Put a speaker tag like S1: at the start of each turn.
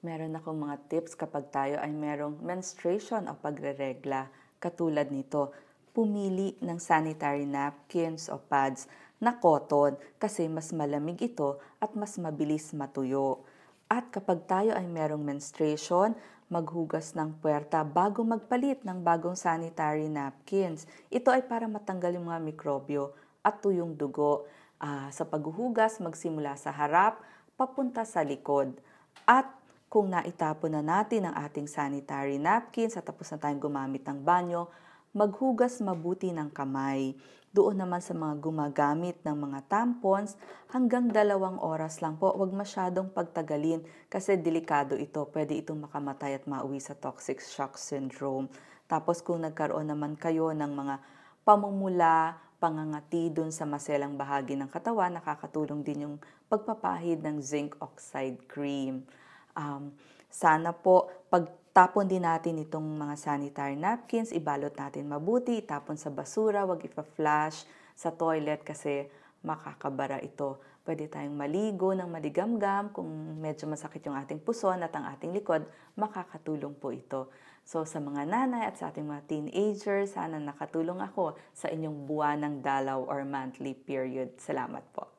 S1: Meron akong mga tips kapag tayo ay merong menstruation o pagreregla. Katulad nito, pumili ng sanitary napkins o pads na cotton kasi mas malamig ito at mas mabilis matuyo. At kapag tayo ay merong menstruation, maghugas ng puwerta bago magpalit ng bagong sanitary napkins. Ito ay para matanggal yung mga mikrobyo at tuyong dugo. Sa paghuhugas, magsimula sa harap, papunta sa likod. At kung naitapon na natin ang ating sanitary napkins at tapos na tayong gumamit ng banyo, maghugas mabuti ng kamay. Doon naman sa mga gumagamit ng mga tampons, hanggang 2 oras lang po. Huwag masyadong pagtagalin kasi delikado ito. Pwede itong makamatay at mauwi sa toxic shock syndrome. Tapos kung nagkaroon naman kayo ng mga pamumula, pangangati dun sa maselang bahagi ng katawan, nakakatulong din yung pagpapahid ng zinc oxide cream. Sana po pagtapon din natin itong mga sanitary napkins, ibalot natin mabuti, itapon sa basura, wag ipa-flush sa toilet kasi makakabara ito. Pwede tayong maligo ng maligamgam kung medyo masakit yung ating puson at ang ating likod, makakatulong po ito. So sa mga nanay at sa ating mga teenagers, sana nakatulong ako sa inyong buwanang dalaw or monthly period. Salamat po.